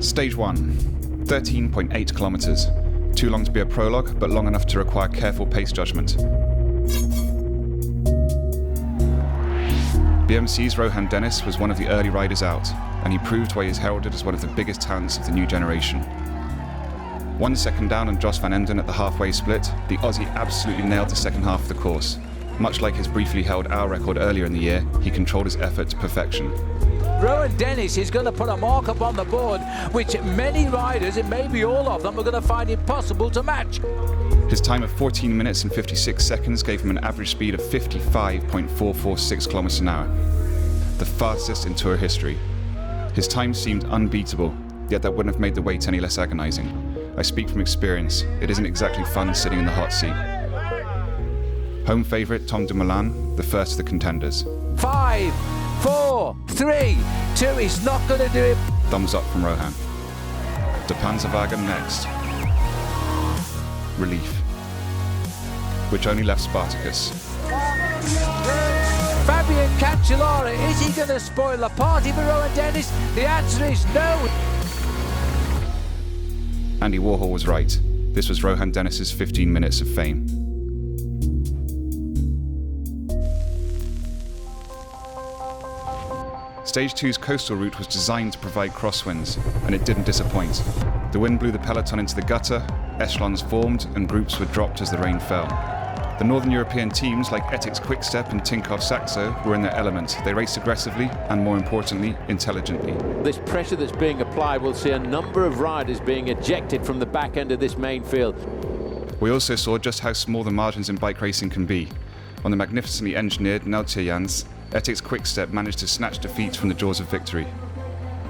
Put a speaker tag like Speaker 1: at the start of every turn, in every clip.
Speaker 1: Stage 1, 13.8 kilometers. Too long to be a prologue, but long enough to require careful pace judgment. BMC's Rohan Dennis was one of the early riders out, and he proved why he is heralded as one of the biggest talents of the new generation. 1 second down on Jos van Enden at the halfway split, the Aussie absolutely nailed the second half of the course. Much like his briefly held hour record earlier in the year, he controlled his effort to perfection.
Speaker 2: Rohan Dennis is going to put a mark up on the board, which many riders, and maybe all of them, are going to find impossible to match.
Speaker 1: His time of 14 minutes and 56 seconds gave him an average speed of 55.446 kilometers an hour, the fastest in Tour history. His time seemed unbeatable, yet that wouldn't have made the wait any less agonizing. I speak from experience, it isn't exactly fun sitting in the hot seat. Home favourite Tom Dumoulin, the first of the contenders.
Speaker 2: 5, 4, 3, 2, he's not going to do it.
Speaker 1: Thumbs up from Rohan. De Panzerwagen next. Relief. Which only left Spartacus.
Speaker 2: Fabian Cancellara, is he going to spoil the party for Rohan Dennis? The answer is no.
Speaker 1: Andy Warhol was right. This was Rohan Dennis's 15 minutes of fame. Stage 2's coastal route was designed to provide crosswinds, and it didn't disappoint. The wind blew the peloton into the gutter, echelons formed, and groups were dropped as the rain fell. The Northern European teams like Ethics Quickstep and Tinkoff Saxo were in their element. They raced aggressively and, more importantly, intelligently.
Speaker 3: This pressure that's being applied will see a number of riders being ejected from the back end of this main field.
Speaker 1: We also saw just how small the margins in bike racing can be. On the magnificently engineered Neltjejans, Ethics Quickstep managed to snatch defeats from the jaws of victory.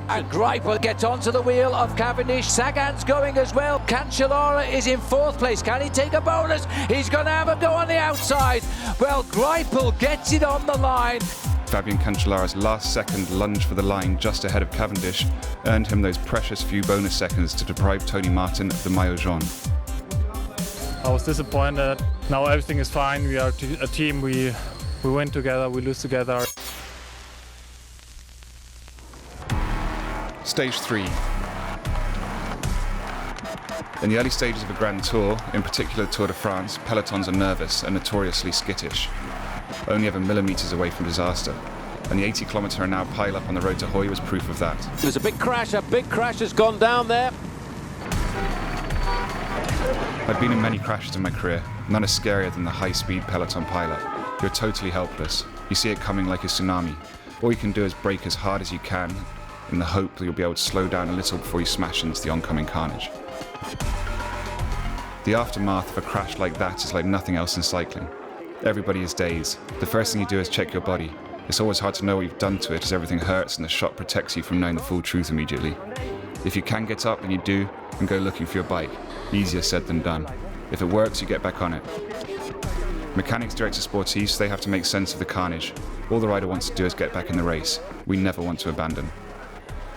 Speaker 2: And Greipel gets onto the wheel of Cavendish. Sagan's going as well. Cancellara is in 4th place. Can he take a bonus? He's going to have a go on the outside. Well, Greipel gets it on the line.
Speaker 1: Fabian Cancellara's last second lunge for the line just ahead of Cavendish earned him those precious few bonus seconds to deprive Tony Martin of the Maillot Jaune.
Speaker 4: I was disappointed. Now everything is fine. We are a team. We win together, we lose together.
Speaker 1: Stage 3. In the early stages of a Grand Tour, in particular Tour de France, pelotons are nervous and notoriously skittish, only ever millimetres away from disaster. And the 80-kilometre-an-hour pile-up on the road to Huy was proof of that.
Speaker 3: There's a big crash has gone down there.
Speaker 1: I've been in many crashes in my career, none is scarier than the high-speed peloton pile-up. You're totally helpless. You see it coming like a tsunami. All you can do is brake as hard as you can in the hope that you'll be able to slow down a little before you smash into the oncoming carnage. The aftermath of a crash like that is like nothing else in cycling. Everybody is dazed. The first thing you do is check your body. It's always hard to know what you've done to it as everything hurts and the shock protects you from knowing the full truth immediately. If you can get up and you do, then go looking for your bike. Easier said than done. If it works, you get back on it. Mechanics direct to sportifs, they have to make sense of the carnage. All the rider wants to do is get back in the race. We never want to abandon.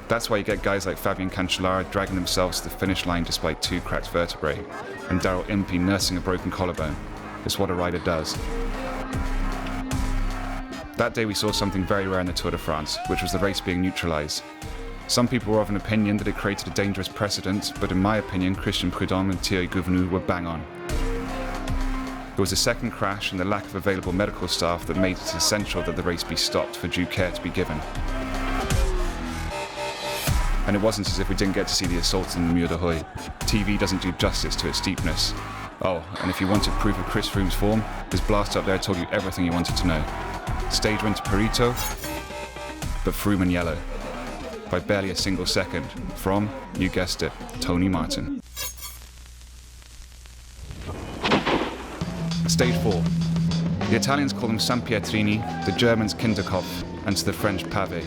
Speaker 1: That's why you get guys like Fabian Cancellara dragging themselves to the finish line despite 2 cracked vertebrae, and Daryl Impey nursing a broken collarbone. It's what a rider does. That day we saw something very rare in the Tour de France, which was the race being neutralised. Some people were of an opinion that it created a dangerous precedent, but in my opinion, Christian Prudhomme and Thierry Gouvenou were bang on. It was a second crash and the lack of available medical staff that made it essential that the race be stopped for due care to be given. And it wasn't as if we didn't get to see the assault in the Mur de Huy. TV doesn't do justice to its steepness. Oh, and if you wanted proof of Chris Froome's form, his blast up there told you everything you wanted to know. Stage went to Perito, but Froome in yellow. By barely a single second, from, you guessed it, Tony Martin. Stage 4. The Italians call them Sampietrini, the Germans Kinderkopf, and to the French Pavé.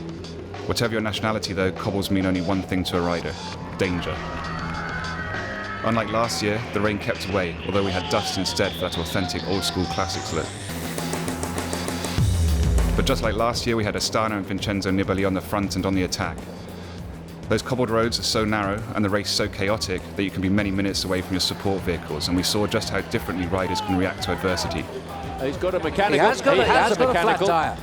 Speaker 1: Whatever your nationality though, cobbles mean only one thing to a rider: danger. Unlike last year, the rain kept away, although we had dust instead for that authentic old-school classics look. But just like last year, we had Astana and Vincenzo Nibali on the front and on the attack. Those cobbled roads are so narrow and the race so chaotic that you can be many minutes away from your support vehicles, and we saw just how differently riders can react to adversity.
Speaker 3: He's got a mechanical.
Speaker 2: He has got a flat tyre.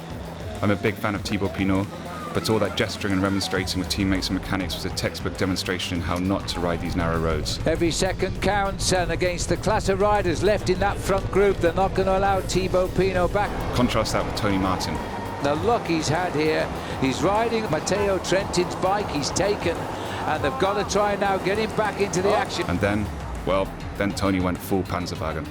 Speaker 1: I'm a big fan of Thibaut Pinot. But all that gesturing and remonstrating with teammates and mechanics was a textbook demonstration in how not to ride these narrow roads.
Speaker 2: Every second counts, and against the class of riders left in that front group, they're not going to allow Thibaut Pinot back.
Speaker 1: Contrast that with Tony Martin.
Speaker 2: The luck he's had here, he's riding Matteo Trentin's bike he's taken, and they've got to try now get him back into the action.
Speaker 1: And then Tony went full Panzerwagen.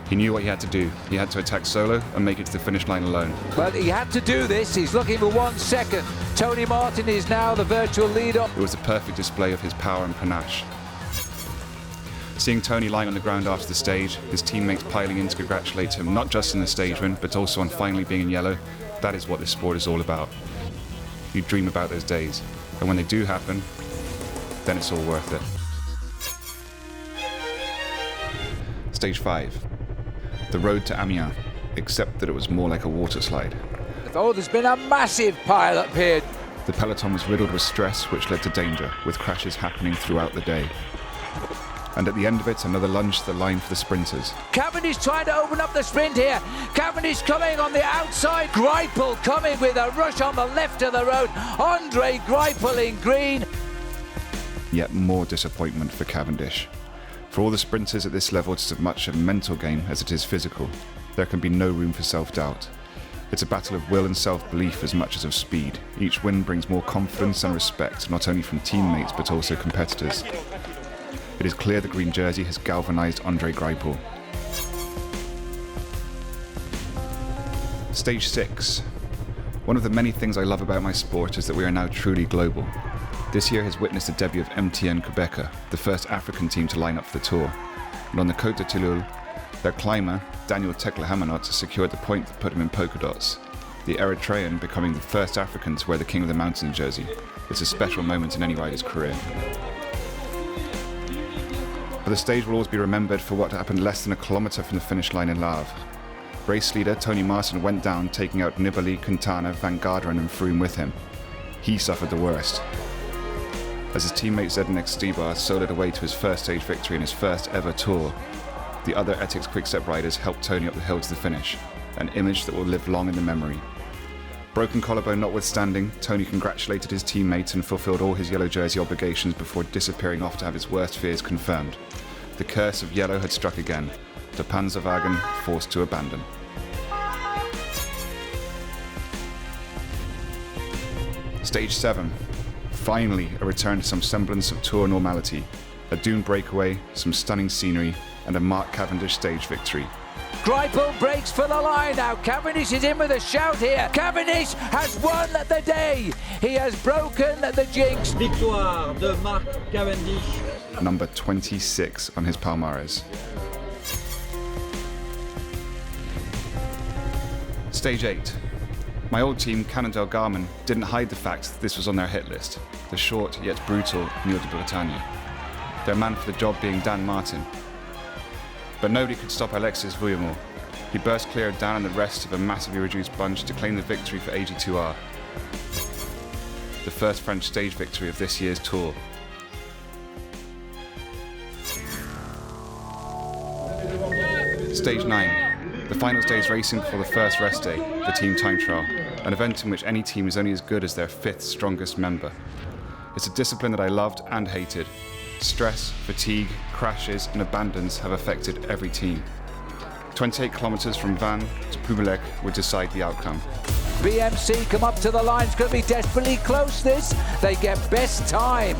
Speaker 1: He knew what he had to do. He had to attack solo and make it to the finish line alone.
Speaker 2: Well, he had to do this. He's looking for 1 second. Tony Martin is now the virtual leader.
Speaker 1: It was a perfect display of his power and panache. Seeing Tony lying on the ground after the stage, his teammates piling in to congratulate him not just in the stage win, but also on finally being in yellow, that is what this sport is all about. You dream about those days, and when they do happen, then it's all worth it. Stage 5. The road to Amiens, except that it was more like a water slide.
Speaker 2: Oh, there's been a massive pile-up here.
Speaker 1: The peloton was riddled with stress, which led to danger, with crashes happening throughout the day. And at the end of it, another lunge to the line for the sprinters.
Speaker 2: Cavendish trying to open up the sprint here. Cavendish coming on the outside. Greipel coming with a rush on the left of the road. Andre Greipel in green.
Speaker 1: Yet more disappointment for Cavendish. For all the sprinters at this level, it's as much a mental game as it is physical. There can be no room for self-doubt. It's a battle of will and self-belief as much as of speed. Each win brings more confidence and respect, not only from teammates but also competitors. It is clear the green jersey has galvanised Andre Greipel. Stage 6. One of the many things I love about my sport is that we are now truly global. This year has witnessed the debut of MTN Quebecer, the first African team to line up for the Tour. And on the Côte de Tillul, their climber, Daniel Tekle-Hamanot, secured the point that put him in polka dots. The Eritrean becoming the first African to wear the King of the Mountains jersey. It's a special moment in any rider's career. But the stage will always be remembered for what happened less than a kilometre from the finish line in Le Havre. Race leader Tony Martin went down, taking out Nibali, Quintana, Van Garderen and Froome with him. He suffered the worst. As his teammate Zdeněk Stybar soloed away to his first stage victory in his first ever Tour, the other Ethics Quickstep riders helped Tony up the hill to the finish, an image that will live long in the memory. Broken collarbone notwithstanding, Tony congratulated his teammate and fulfilled all his yellow jersey obligations before disappearing off to have his worst fears confirmed. The curse of yellow had struck again, the Panzerwagen forced to abandon. Stage 7. Finally, a return to some semblance of Tour normality. A dune breakaway, some stunning scenery, and a Mark Cavendish stage victory.
Speaker 2: Greipel breaks for the line now. Cavendish is in with a shout here. Cavendish has won the day. He has broken the jinx.
Speaker 5: Victoire de Mark Cavendish.
Speaker 1: Number 26 on his palmarès. Stage 8. My old team, Cannondale Garmin, didn't hide the fact that this was on their hit list. The short yet brutal Mille de Bretagne. Their man for the job being Dan Martin. But nobody could stop Alexis Vuillemot. He burst clear of Dan and the rest of a massively reduced bunch to claim the victory for AG2R. The first French stage victory of this year's Tour. Stage 9. The final day's racing before the first rest day, the team time trial, an event in which any team is only as good as their 5th strongest member. It's a discipline that I loved and hated. Stress, fatigue, crashes and abandons have affected every team. 28 kilometres from Vannes to Pumalec would decide the outcome.
Speaker 2: BMC come up to the line. It's going to be desperately close this. They get best time.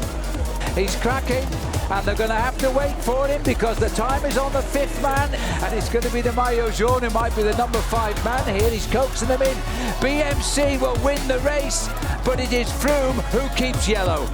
Speaker 2: He's cracking and they're going to have to wait for him because the time is on the 5th man and it's going to be the Maillot Jaune who might be the number 5 man here. He's coaxing them in. BMC will win the race, but it is Froome who keeps yellow.